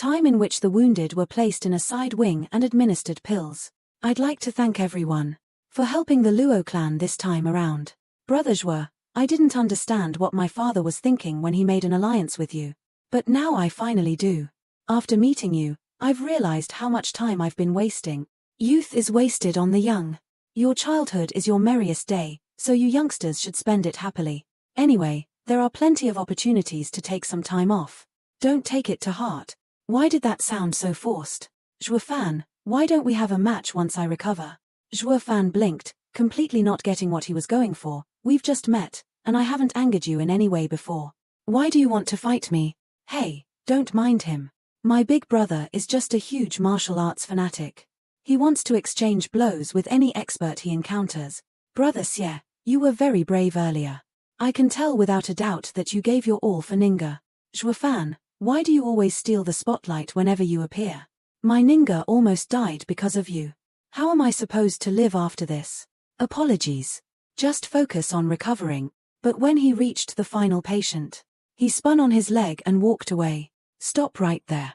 time in which the wounded were placed in a side wing and administered pills. I'd like to thank everyone for helping the Luo clan this time around. Brother Zhuo, I didn't understand what my father was thinking when he made an alliance with you. But now I finally do. After meeting you, I've realized how much time I've been wasting. Youth is wasted on the young. Your childhood is your merriest day, so you youngsters should spend it happily. Anyway, there are plenty of opportunities to take some time off. Don't take it to heart. Why did that sound so forced? Zhuo Fan, why don't we have a match once I recover? Zhuo Fan blinked, completely not getting what he was going for. We've just met, and I haven't angered you in any way before. Why do you want to fight me? Hey, don't mind him. My big brother is just a huge martial arts fanatic. He wants to exchange blows with any expert he encounters. Brother Xie, you were very brave earlier. I can tell without a doubt that you gave your all for Ninga. Zhuo Fan, why do you always steal the spotlight whenever you appear? My Ninga almost died because of you. How am I supposed to live after this? Apologies. Just focus on recovering. But when he reached the final patient, he spun on his leg and walked away. Stop right there.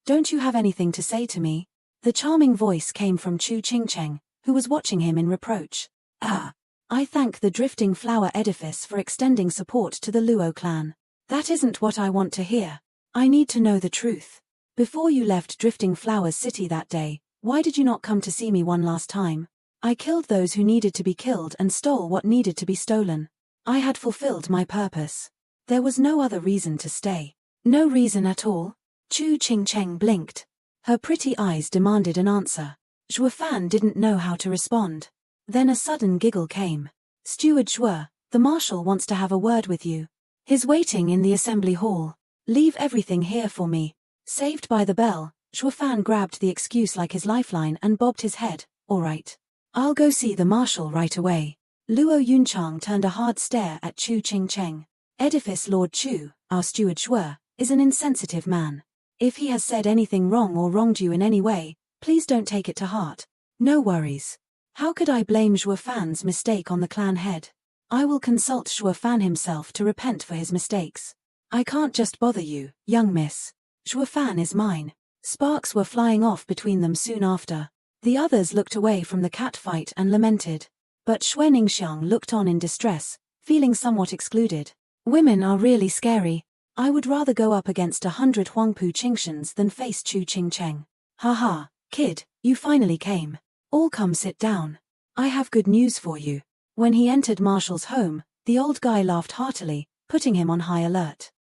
Don't you have anything to say to me? The charming voice came from Chu Qingcheng, who was watching him in reproach. I thank the Drifting Flower Edifice for extending support to the Luo clan. That isn't what I want to hear. I need to know the truth. Before you left Drifting Flowers City that day, why did you not come to see me one last time? I killed those who needed to be killed and stole what needed to be stolen. I had fulfilled my purpose. There was no other reason to stay. No reason at all? Chu Qingcheng blinked. Her pretty eyes demanded an answer. Zhuo Fan didn't know how to respond. Then a sudden giggle came. Steward Zhuo, the marshal wants to have a word with you. He's waiting in the assembly hall. Leave everything here for me. Saved by the bell, Zhuo Fan grabbed the excuse like his lifeline and bobbed his head. All right. I'll go see the marshal right away. Luo Yunchang turned a hard stare at Chu Qingcheng. Edifice Lord Chu, our steward Zhuo, is an insensitive man. If he has said anything wrong or wronged you in any way, please don't take it to heart. No worries. How could I blame Zhuo Fan's mistake on the clan head? I will consult Zhuo Fan himself to repent for his mistakes. I can't just bother you, young miss. Zhuo Fan is mine. Sparks were flying off between them soon after. The others looked away from the cat fight and lamented. But Xue Ningxiang looked on in distress, feeling somewhat excluded. Women are really scary. I would rather go up against 100 Huangpu Qingshans than face Chu Qingcheng. Haha, kid, you finally came. All come sit down. I have good news for you. When he entered Marshall's home, the old guy laughed heartily, putting him on high alert.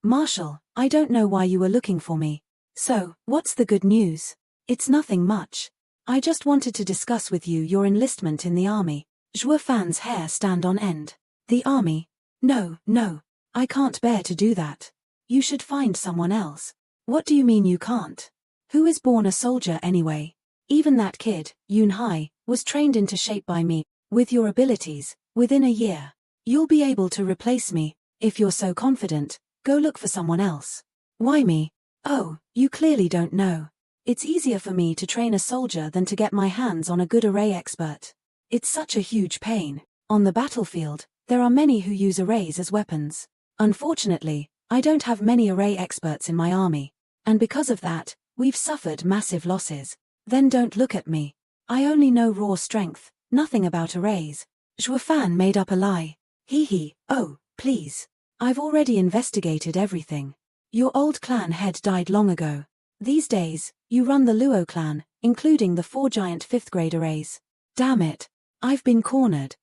Marshall, I don't know why you were looking for me. So, what's the good news? It's nothing much. I just wanted to discuss with you your enlistment in the army. Zhuo Fan's hair stand on end. The army? No, I can't bear to do that. You should find someone else. What do you mean you can't? Who is born a soldier anyway? Even that kid, Yun Hai, was trained into shape by me. With your abilities, within a year, you'll be able to replace me. If you're so confident, go look for someone else. Why me? Oh, you clearly don't know. It's easier for me to train a soldier than to get my hands on a good array expert. It's such a huge pain. On the battlefield, there are many who use arrays as weapons. Unfortunately, I don't have many array experts in my army. And because of that, we've suffered massive losses. Then don't look at me. I only know raw strength, nothing about arrays. Zhuo Fan made up a lie. Oh, please. I've already investigated everything. Your old clan head died long ago. These days, you run the Luo clan, including the 4 giant 5th grade arrays. Damn it. I've been cornered.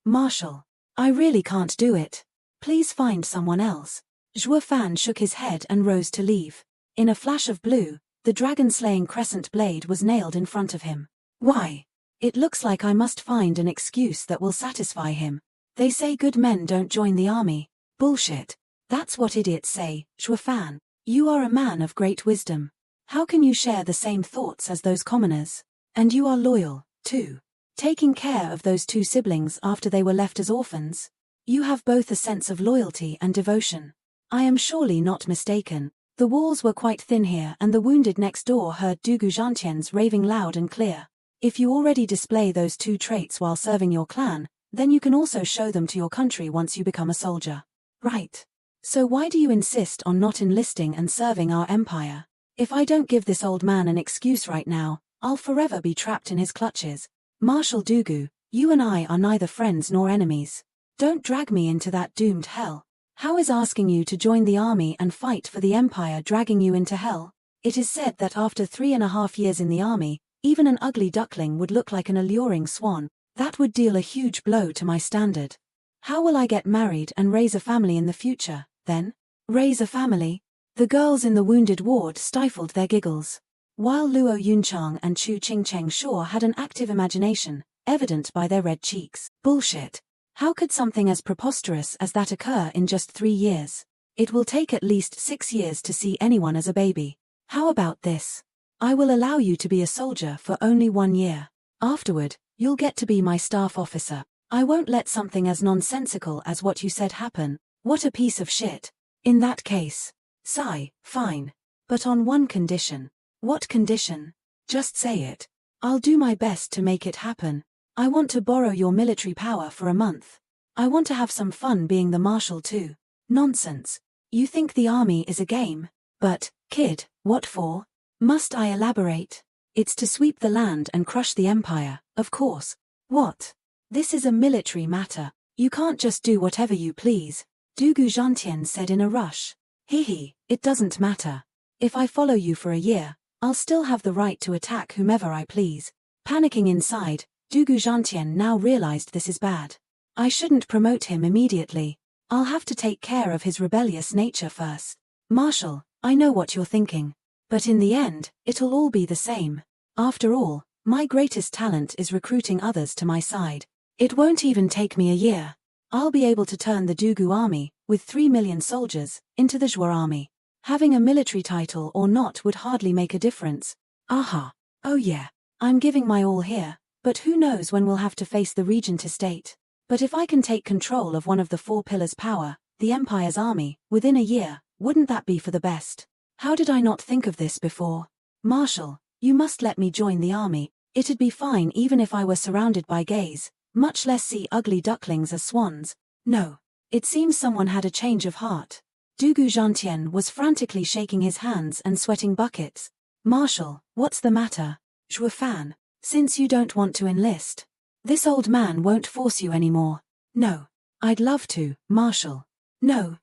Marshal. I really can't do it. Please find someone else. Zhuo Fan shook his head and rose to leave. In a flash of blue, the dragon-slaying crescent blade was nailed in front of him. Why? It looks like I must find an excuse that will satisfy him. They say good men don't join the army. Bullshit. That's what idiots say. Zhuo Fan, you are a man of great wisdom. How can you share the same thoughts as those commoners? And you are loyal, too. Taking care of those 2 siblings after they were left as orphans. You have both a sense of loyalty and devotion. I am surely not mistaken. The walls were quite thin here and the wounded next door heard Dugu Zhantian's raving loud and clear. If you already display those 2 traits while serving your clan, then you can also show them to your country once you become a soldier. Right. So why do you insist on not enlisting and serving our empire? If I don't give this old man an excuse right now, I'll forever be trapped in his clutches. Marshal Dugu, you and I are neither friends nor enemies. Don't drag me into that doomed hell. How is asking you to join the army and fight for the empire dragging you into hell? It is said that after 3.5 years in the army, even an ugly duckling would look like an alluring swan. That would deal a huge blow to my standard. How will I get married and raise a family in the future, then? Raise a family? The girls in the wounded ward stifled their giggles. While Luo Yunchang and Chu Qingcheng Shaw had an active imagination, evident by their red cheeks. Bullshit. How could something as preposterous as that occur in just 3 years? It will take at least 6 years to see anyone as a baby. How about this? I will allow you to be a soldier for only 1 year. Afterward, you'll get to be my staff officer. I won't let something as nonsensical as what you said happen. What a piece of shit. In that case. Sigh, fine. But on one condition. What condition? Just say it. I'll do my best to make it happen. I want to borrow your military power for a month. I want to have some fun being the marshal too. Nonsense. You think the army is a game? But, kid, what for? Must I elaborate? It's to sweep the land and crush the empire, of course. What? This is a military matter. You can't just do whatever you please. Dugu Zhantian said in a rush. It doesn't matter. If I follow you for a year, I'll still have the right to attack whomever I please. Panicking inside, Dugu Zhantian now realized this is bad. I shouldn't promote him immediately. I'll have to take care of his rebellious nature first. Marshal, I know what you're thinking. But in the end, it'll all be the same. After all, my greatest talent is recruiting others to my side. It won't even take me a year. I'll be able to turn the Dugu army, with 3 million soldiers, into the Zhua army. Having a military title or not would hardly make a difference. Aha. Oh yeah. I'm giving my all here, but who knows when we'll have to face the regent estate. But if I can take control of one of the 4 pillars' power, the empire's army, within a year, wouldn't that be for the best? How did I not think of this before? Marshal, you must let me join the army. It'd be fine even if I were surrounded by gays, much less see ugly ducklings as swans. No. It seems someone had a change of heart. Dugu Zhantian was frantically shaking his hands and sweating buckets. Marshal, what's the matter? Zhua Fan, since you don't want to enlist. This old man won't force you anymore. No. I'd love to, Marshal. No.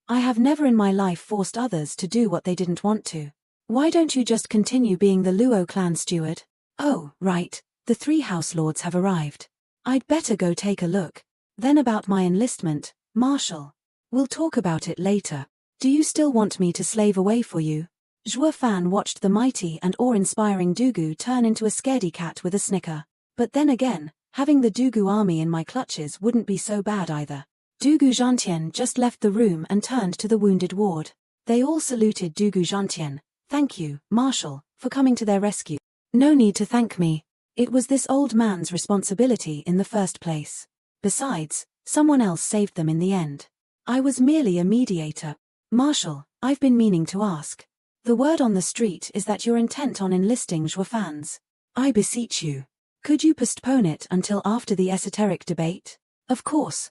I have never in my life forced others to do what they didn't want to. Why don't you just continue being the Luo clan steward? Oh, right, the 3 house lords have arrived. I'd better go take a look. Then about my enlistment, Marshal. We'll talk about it later. Do you still want me to slave away for you? Zhua Fan watched the mighty and awe-inspiring Dugu turn into a scaredy cat with a snicker. But then again, having the Dugu army in my clutches wouldn't be so bad either. Dugu Zhantian just left the room and turned to the wounded ward. They all saluted Dugu Zhantian. Thank you, Marshal, for coming to their rescue. No need to thank me. It was this old man's responsibility in the first place. Besides, someone else saved them in the end. I was merely a mediator. Marshal, I've been meaning to ask. The word on the street is that you're intent on enlisting Zhua fans. I beseech you. Could you postpone it until after the esoteric debate? Of course.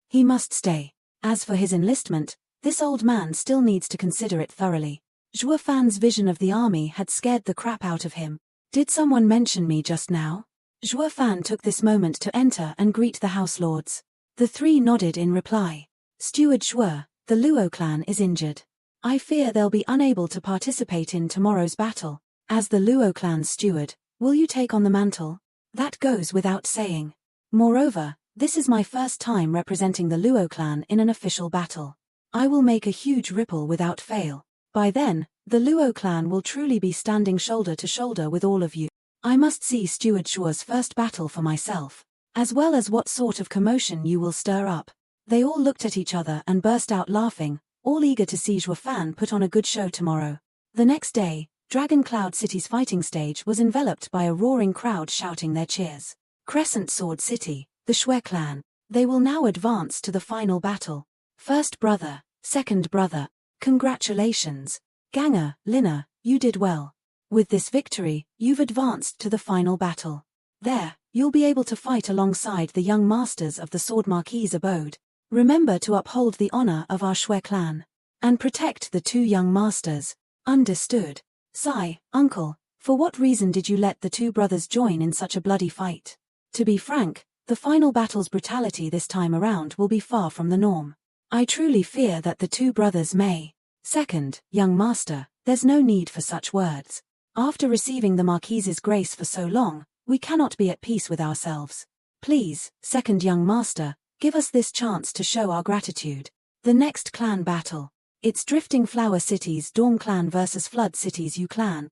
He must stay. As for his enlistment, this old man still needs to consider it thoroughly. Zhua Fan's vision of the army had scared the crap out of him. Did someone mention me just now? Zhua Fan took this moment to enter and greet the house lords. The 3 nodded in reply. Steward Zhua, the Luo clan is injured. I fear they'll be unable to participate in tomorrow's battle. As the Luo clan's steward, will you take on the mantle? That goes without saying. Moreover, this is my first time representing the Luo clan in an official battle. I will make a huge ripple without fail. By then, the Luo clan will truly be standing shoulder to shoulder with all of you. I must see Steward Zhua's first battle for myself, as well as what sort of commotion you will stir up. They all looked at each other and burst out laughing, all eager to see Zhua Fan put on a good show tomorrow. The next day, Dragon Cloud City's fighting stage was enveloped by a roaring crowd shouting their cheers. Crescent Sword City, the Shui clan. They will now advance to the final battle. First brother, second brother. Congratulations. Ganger, Lina, you did well. With this victory, you've advanced to the final battle. There, you'll be able to fight alongside the young masters of the Sword Marquis's abode. Remember to uphold the honor of our Shui clan. And protect the two young masters. Understood. Sigh, uncle, for what reason did you let the two brothers join in such a bloody fight? To be frank, the final battle's brutality this time around will be far from the norm. I truly fear that the two brothers may. Second, young master, there's no need for such words. After receiving the Marquise's grace for so long, we cannot be at peace with ourselves. Please, second young master, give us this chance to show our gratitude. The next clan battle. It's Drifting Flower City's Dawn Clan versus Flood City's Yu Clan.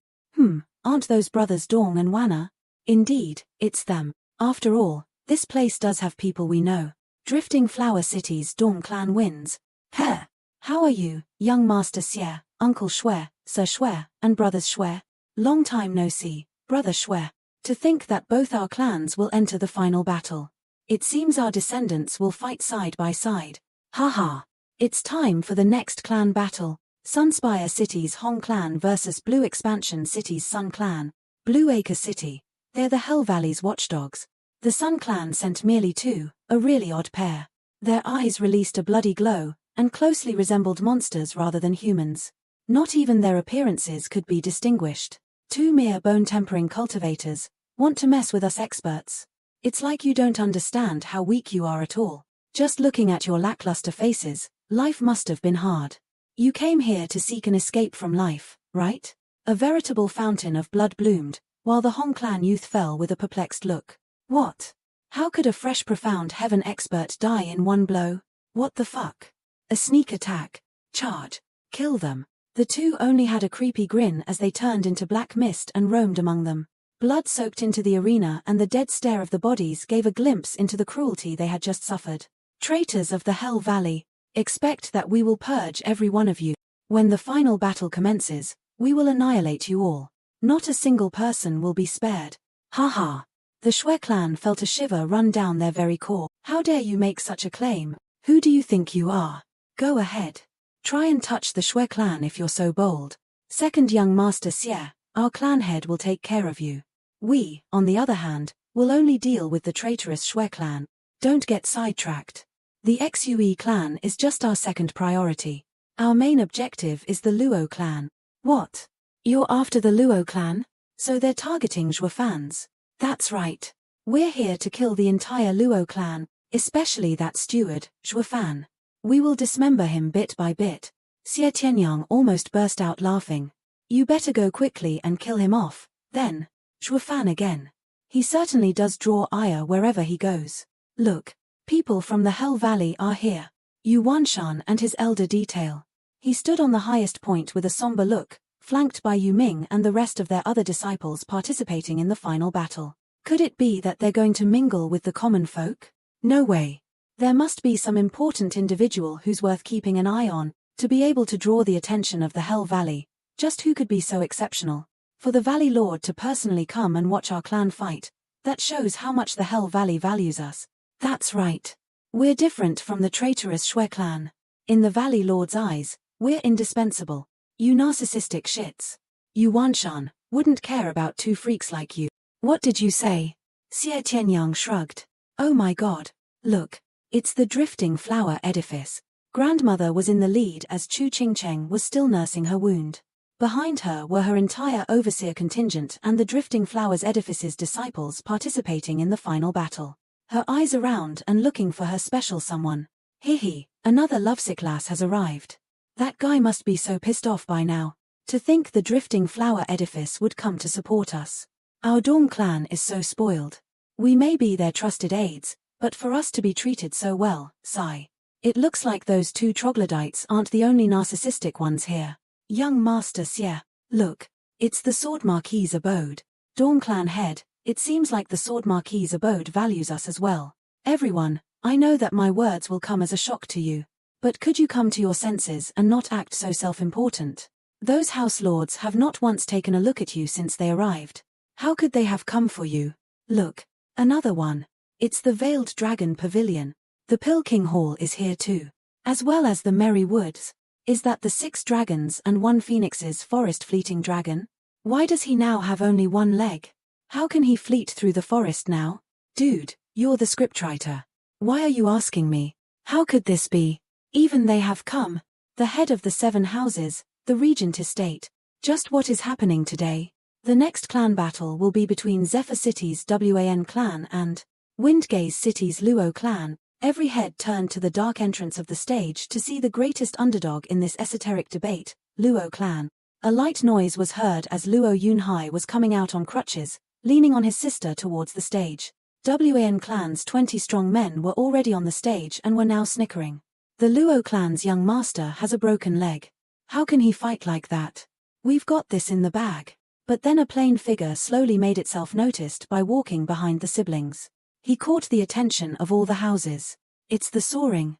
Aren't those brothers Dawn and Wana? Indeed, it's them. After all, this place does have people we know. Drifting Flower City's Dawn Clan wins. Heh! How are you, young Master Xie, Uncle Shui, Sir Shui, and Brothers Shui? Long time no see, Brother Shui. To think that both our clans will enter the final battle. It seems our descendants will fight side by side. Haha. It's time for the next clan battle. Sunspire City's Hong Clan versus Blue Expansion City's Sun Clan. Blue Acre City. They're the Hell Valley's watchdogs. The Sun Clan sent merely two, a really odd pair. Their eyes released a bloody glow, and closely resembled monsters rather than humans. Not even their appearances could be distinguished. Two mere bone-tempering cultivators, want to mess with us experts. It's like you don't understand how weak you are at all. Just looking at your lackluster faces, life must have been hard. You came here to seek an escape from life, right? A veritable fountain of blood bloomed, while the Hong Clan youth fell with a perplexed look. What? How could a fresh profound heaven expert die in one blow? What the fuck? A sneak attack. Charge. Kill them. The two only had a creepy grin as they turned into black mist and roamed among them. Blood soaked into the arena and the dead stare of the bodies gave a glimpse into the cruelty they had just suffered. Traitors of the Hell Valley, expect that we will purge every one of you. When the final battle commences, we will annihilate you all. Not a single person will be spared. Haha. The Shui clan felt a shiver run down their very core. How dare you make such a claim? Who do you think you are? Go ahead. Try and touch the Shui clan if you're so bold. Second young Master Xie, our clan head will take care of you. We, on the other hand, will only deal with the traitorous Shui clan. Don't get sidetracked. The Xue clan is just our second priority. Our main objective is the Luo clan. What? You're after the Luo clan? So they're targeting Zhou fans. That's right. We're here to kill the entire Luo clan, especially that steward, Zhou fan. We will dismember him bit by bit. Xie Tianyang almost burst out laughing. You better go quickly and kill him off, then. Zhou fan again. He certainly does draw ire wherever he goes. Look, people from the Hell Valley are here. Yu Wanshan and his elder detail. He stood on the highest point with a somber look, flanked by Yu Ming and the rest of their other disciples participating in the final battle. Could it be that they're going to mingle with the common folk? No way. There must be some important individual who's worth keeping an eye on, to be able to draw the attention of the Hell Valley. Just who could be so exceptional? For the Valley Lord to personally come and watch our clan fight, that shows how much the Hell Valley values us. That's right. We're different from the traitorous Shui clan. In the Valley Lord's eyes, we're indispensable. You narcissistic shits. Yu Wanshan wouldn't care about two freaks like you. What did you say? Xie Tianyang shrugged. Oh my god. Look. It's the Drifting Flower Edifice. Grandmother was in the lead as Chu Qingcheng was still nursing her wound. Behind her were her entire overseer contingent and the Drifting Flowers Edifice's disciples participating in the final battle. Her eyes around and looking for her special someone. Hihi, another lovesick lass has arrived. That guy must be so pissed off by now. To think the Drifting Flower Edifice would come to support us. Our Dawn clan is so spoiled. We may be their trusted aides, but for us to be treated so well, sigh. It looks like those two troglodytes aren't the only narcissistic ones here. Young Master Xie, look, it's the Sword Marquis' abode. Dawn clan head, it seems like the Sword Marquis' abode values us as well. Everyone, I know that my words will come as a shock to you. But could you come to your senses and not act so self-important? Those house lords have not once taken a look at you since they arrived. How could they have come for you? Look, another one. It's the Veiled Dragon Pavilion. The Pilking Hall is here too. As well as the Merry Woods. Is that the 6 dragons and 1 Phoenix's forest fleeting dragon? Why does he now have only 1 leg? How can he fleet through the forest now? Dude, you're the scriptwriter. Why are you asking me? How could this be? Even they have come. The head of the 7 houses, the regent estate. Just what is happening today? The next clan battle will be between Zephyr City's Wan clan and Windgaze City's Luo clan. Every head turned to the dark entrance of the stage to see the greatest underdog in this esoteric debate, Luo clan. A light noise was heard as Luo Yunhai was coming out on crutches, leaning on his sister towards the stage. Wan clan's 20 strong men were already on the stage and were now snickering. The Luo clan's young master has a broken leg. How can he fight like that? We've got this in the bag. But then a plain figure slowly made itself noticed by walking behind the siblings. He caught the attention of all the houses. It's the soaring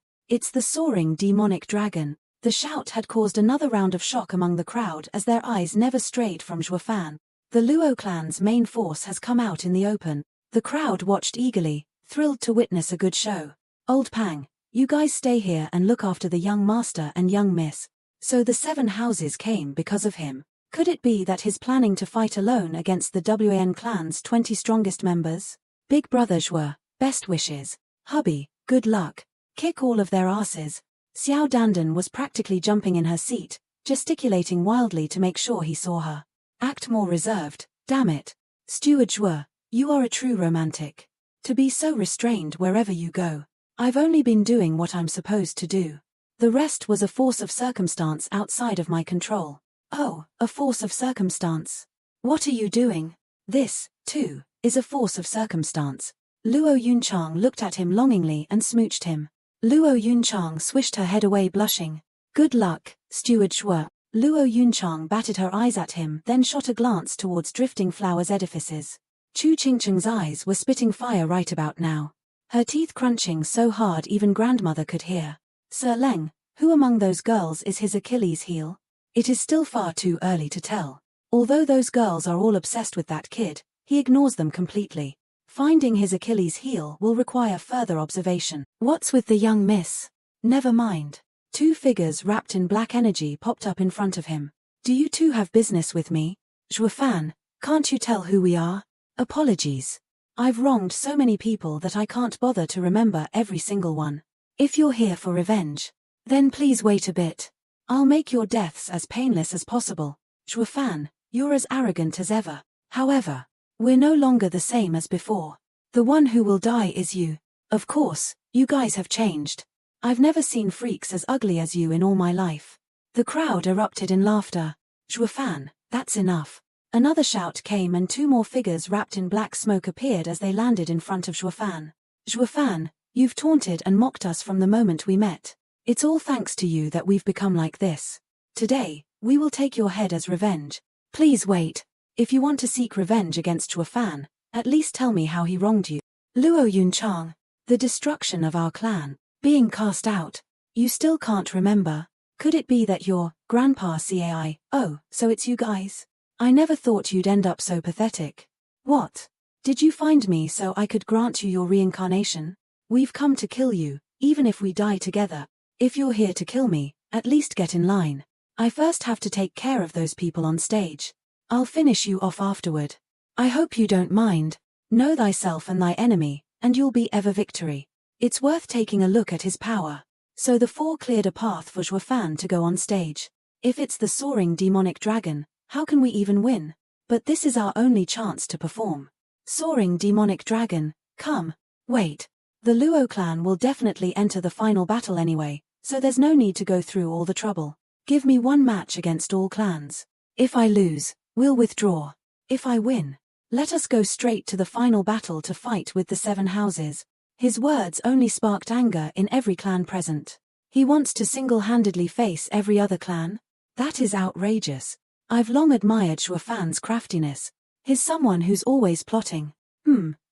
demonic dragon. The shout had caused another round of shock among the crowd as their eyes never strayed from Zhuofan. The Luo clan's main force has come out in the open. The crowd watched eagerly, thrilled to witness a good show. Old Pang, you guys stay here and look after the young master and young miss. So the 7 houses came because of him. Could it be that he's planning to fight alone against the Wan clan's 20 strongest members? Big brother Zhuo, best wishes. Hubby, good luck. Kick all of their asses. Xiao Dandan was practically jumping in her seat, gesticulating wildly to make sure he saw her. Act more reserved, damn it. Steward Zhuo, you are a true romantic. To be so restrained wherever you go. I've only been doing what I'm supposed to do. The rest was a force of circumstance outside of my control. Oh, a force of circumstance. What are you doing? This, too, is a force of circumstance. Luo Yunchang looked at him longingly and smooched him. Luo Yunchang swished her head away blushing. Good luck, Steward Zhuo. Luo Yunchang batted her eyes at him then shot a glance towards Drifting Flowers edifices. Chu Qingcheng's eyes were spitting fire right about now. Her teeth crunching so hard even grandmother could hear. Sir Leng, who among those girls is his Achilles heel? It is still far too early to tell. Although those girls are all obsessed with that kid, he ignores them completely. Finding his Achilles heel will require further observation. What's with the young miss? Never mind. 2 figures wrapped in black energy popped up in front of him. Do you two have business with me? Zhuofan, can't you tell who we are? Apologies. I've wronged so many people that I can't bother to remember every single one. If you're here for revenge, then please wait a bit. I'll make your deaths as painless as possible. Zhuofan, you're as arrogant as ever. However, we're no longer the same as before. The one who will die is you. Of course, you guys have changed. I've never seen freaks as ugly as you in all my life. The crowd erupted in laughter. Zhuofan, that's enough. Another shout came and 2 more figures wrapped in black smoke appeared as they landed in front of Zhuofan. Zhuofan, you've taunted and mocked us from the moment we met. It's all thanks to you that we've become like this. Today, we will take your head as revenge. Please wait. If you want to seek revenge against Zhuofan, at least tell me how he wronged you. Luo Yunchang, the destruction of our clan, being cast out. You still can't remember. Could it be that your grandpa CAI? Oh, so it's you guys? I never thought you'd end up so pathetic. What? Did you find me so I could grant you your reincarnation? We've come to kill you, even if we die together. If you're here to kill me, at least get in line. I first have to take care of those people on stage. I'll finish you off afterward. I hope you don't mind. Know thyself and thy enemy, and you'll be ever victory. It's worth taking a look at his power. So the 4 cleared a path for Zhuofan to go on stage. If it's the soaring demonic dragon, how can we even win? But this is our only chance to perform. Soaring demonic dragon, come. Wait. The Luo clan will definitely enter the final battle anyway, so there's no need to go through all the trouble. Give me 1 match against all clans. If I lose, we'll withdraw. If I win, let us go straight to the final battle to fight with the 7 houses. His words only sparked anger in every clan present. He wants to single-handedly face every other clan? That is outrageous. I've long admired Zhuofan's craftiness. He's someone who's always plotting.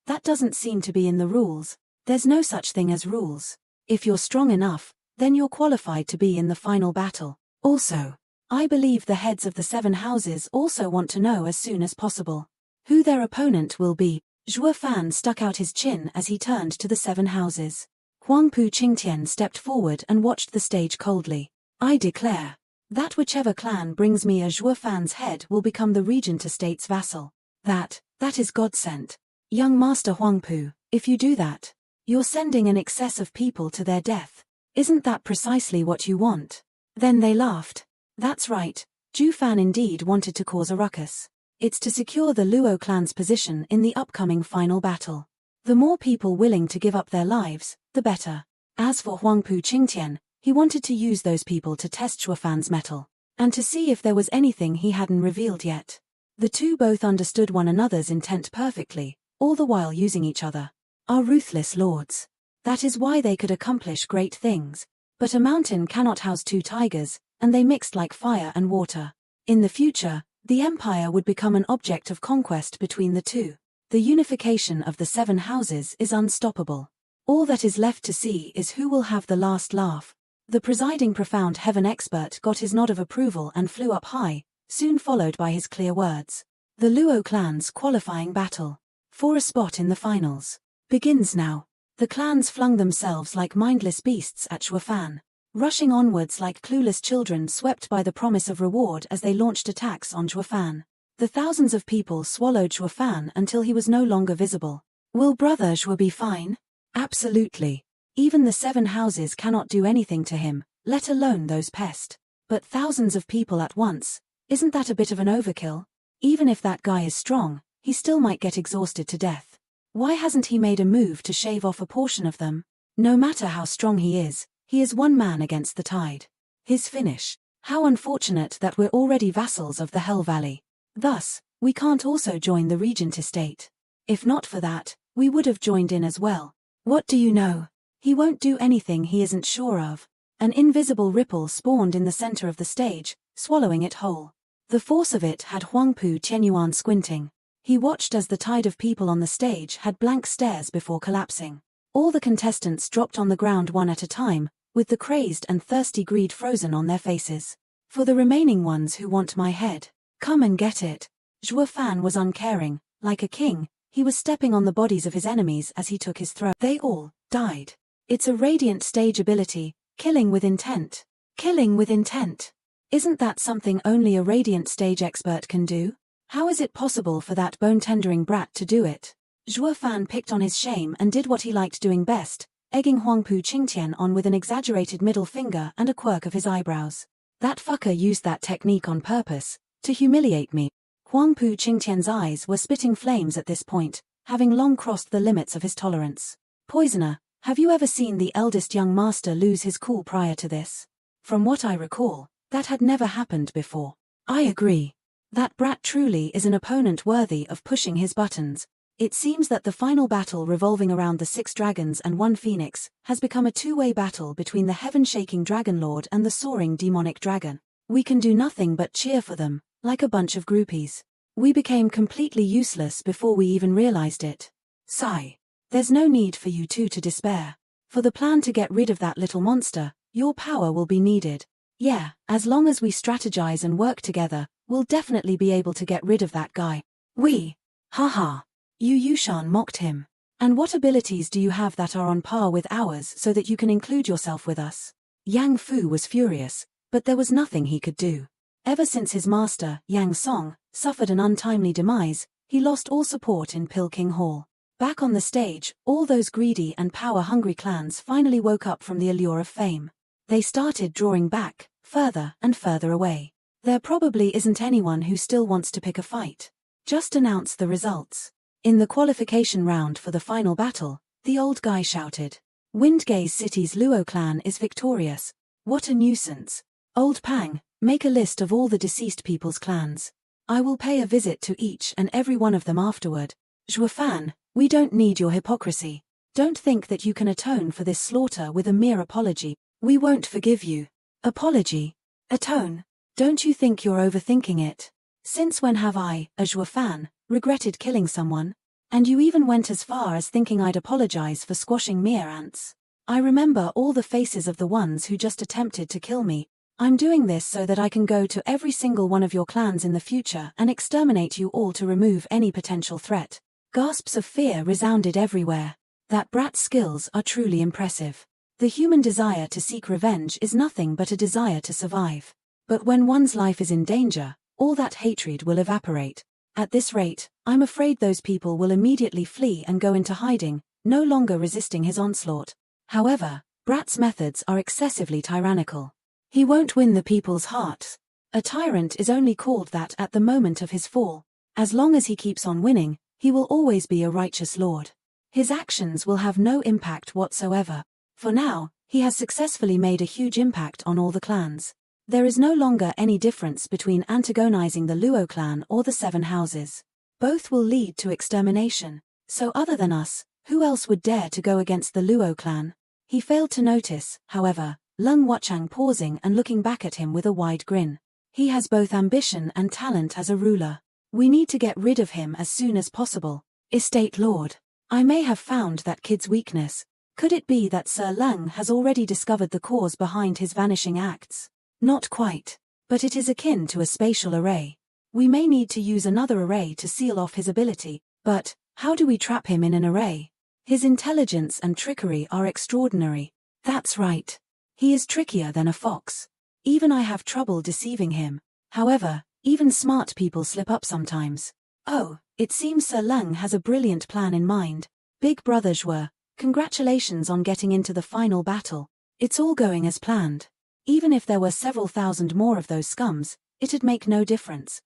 That doesn't seem to be in the rules. There's no such thing as rules. If you're strong enough, then you're qualified to be in the final battle. Also, I believe the heads of the 7 houses also want to know as soon as possible who their opponent will be. Zhuofan stuck out his chin as he turned to the 7 houses. Huangpu Qingtian stepped forward and watched the stage coldly. I declare that whichever clan brings me a Zhuofan's head will become the regent estate's vassal. That is God sent. Young Master Huangpu, if you do that, You're sending an excess of people to their death. Isn't that precisely what you want? Then they laughed. That's right, Zhu Fan indeed wanted to cause a ruckus. It's to secure the Luo clan's position in the upcoming final battle. The more people willing to give up their lives, the better. As for Huangpu Qingtian, he wanted to use those people to test Zhu Fan's mettle, and to see if there was anything he hadn't revealed yet. The two both understood one another's intent perfectly, all the while using each other. Are ruthless lords. That is why they could accomplish great things. But a mountain cannot house two tigers, and they mixed like fire and water. In the future, the empire would become an object of conquest between the two. The unification of the 7 houses is unstoppable. All that is left to see is who will have the last laugh. The presiding profound heaven expert got his nod of approval and flew up high, soon followed by his clear words. The Luo clan's qualifying battle for a spot in the finals begins now. The clans flung themselves like mindless beasts at Zhu Fan, rushing onwards like clueless children swept by the promise of reward as they launched attacks on Zhu Fan. The thousands of people swallowed Zhu Fan until he was no longer visible. Will Brother Zhu be fine? Absolutely. Even the 7 houses cannot do anything to him, let alone those pests. But thousands of people at once, isn't that a bit of an overkill? Even if that guy is strong, he still might get exhausted to death. Why hasn't he made a move to shave off a portion of them? No matter how strong he is one man against the tide. His finish. How unfortunate that we're already vassals of the Hell Valley. Thus, we can't also join the Regent estate. If not for that, we would have joined in as well. What do you know? He won't do anything he isn't sure of. An invisible ripple spawned in the center of the stage, swallowing it whole. The force of it had Huangpu Qianyuan squinting. He watched as the tide of people on the stage had blank stares before collapsing. All the contestants dropped on the ground one at a time, with the crazed and thirsty greed frozen on their faces. For the remaining ones who want my head, come and get it. Zhu Fan was uncaring. Like a king, he was stepping on the bodies of his enemies as he took his throw. They all died. It's a radiant stage ability, killing with intent. Killing with intent. Isn't that something only a radiant stage expert can do? How is it possible for that bone-tendering brat to do it? Zhu Fan picked on his shame and did what he liked doing best, egging Huangpu Qingtian on with an exaggerated middle finger and a quirk of his eyebrows. That fucker used that technique on purpose, to humiliate me. Huangpu Qingtian's eyes were spitting flames at this point, having long crossed the limits of his tolerance. Poisoner, have you ever seen the eldest young master lose his cool prior to this? From what I recall, that had never happened before. I agree. That brat truly is an opponent worthy of pushing his buttons. It seems that the final battle revolving around the 6 dragons and 1 phoenix has become a two-way battle between the heaven-shaking dragon lord and the soaring demonic dragon. We can do nothing but cheer for them, like a bunch of groupies. We became completely useless before we even realized it. Sigh. There's no need for you two to despair. For the plan to get rid of that little monster, your power will be needed. Yeah, as long as we strategize and work together, we'll definitely be able to get rid of that guy. We. Haha. Yu Yushan mocked him. And what abilities do you have that are on par with ours so that you can include yourself with us? Yang Fu was furious, but there was nothing he could do. Ever since his master, Yang Song, suffered an untimely demise, he lost all support in Pilking Hall. Back on the stage, all those greedy and power-hungry clans finally woke up from the allure of fame. They started drawing back, further and further away. There probably isn't anyone who still wants to pick a fight. Just announce the results. In the qualification round for the final battle, the old guy shouted. Windgaze City's Luo clan is victorious. What a nuisance. Old Pang, make a list of all the deceased people's clans. I will pay a visit to each and every one of them afterward. Zhu Fan, we don't need your hypocrisy. Don't think that you can atone for this slaughter with a mere apology. We won't forgive you. Apology? Atone? Don't you think you're overthinking it? Since when have I, a Zhu Fan, regretted killing someone? And you even went as far as thinking I'd apologize for squashing mere ants. I remember all the faces of the ones who just attempted to kill me. I'm doing this so that I can go to every single one of your clans in the future and exterminate you all to remove any potential threat. Gasps of fear resounded everywhere. That brat's skills are truly impressive. The human desire to seek revenge is nothing but a desire to survive. But when one's life is in danger, all that hatred will evaporate. At this rate, I'm afraid those people will immediately flee and go into hiding, no longer resisting his onslaught. However, Brat's methods are excessively tyrannical. He won't win the people's hearts. A tyrant is only called that at the moment of his fall. As long as he keeps on winning, he will always be a righteous lord. His actions will have no impact whatsoever. For now, he has successfully made a huge impact on all the clans. There is no longer any difference between antagonizing the Luo clan or the 7 houses. Both will lead to extermination. So other than us, who else would dare to go against the Luo clan? He failed to notice, however, Lung Wuchang pausing and looking back at him with a wide grin. He has both ambition and talent as a ruler. We need to get rid of him as soon as possible. Estate Lord. I may have found that kid's weakness. Could it be that Sir Lung has already discovered the cause behind his vanishing acts? Not quite. But it is akin to a spatial array. We may need to use another array to seal off his ability, but how do we trap him in an array? His intelligence and trickery are extraordinary. That's right. He is trickier than a fox. Even I have trouble deceiving him. However, even smart people slip up sometimes. Oh, it seems Sir Lung has a brilliant plan in mind. Big Brother Zhuo, congratulations on getting into the final battle. It's all going as planned. Even if there were several thousand more of those scums, it'd make no difference.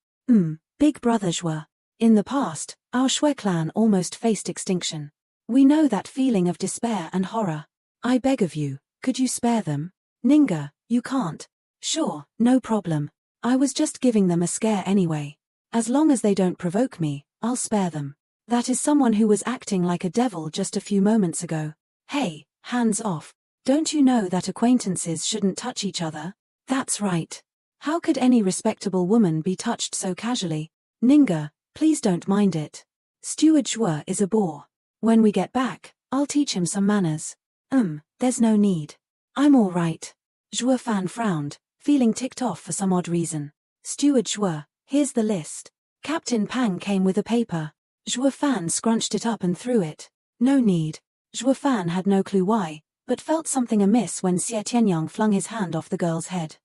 Big Brother Zhuo. In the past, our Shui clan almost faced extinction. We know that feeling of despair and horror. I beg of you, could you spare them? Ninga, you can't. Sure, no problem. I was just giving them a scare anyway. As long as they don't provoke me, I'll spare them. That is someone who was acting like a devil just a few moments ago. Hey, hands off. Don't you know that acquaintances shouldn't touch each other? That's right. How could any respectable woman be touched so casually? Ninga, please don't mind it. Steward Zhuo is a bore. When we get back, I'll teach him some manners. There's no need. I'm all right. Zhuo Fan frowned, feeling ticked off for some odd reason. Steward Zhuo, here's the list. Captain Pang came with a paper. Zhuo Fan scrunched it up and threw it. No need. Zhuo Fan had no clue why, but felt something amiss when Xie Tianyang flung his hand off the girl's head.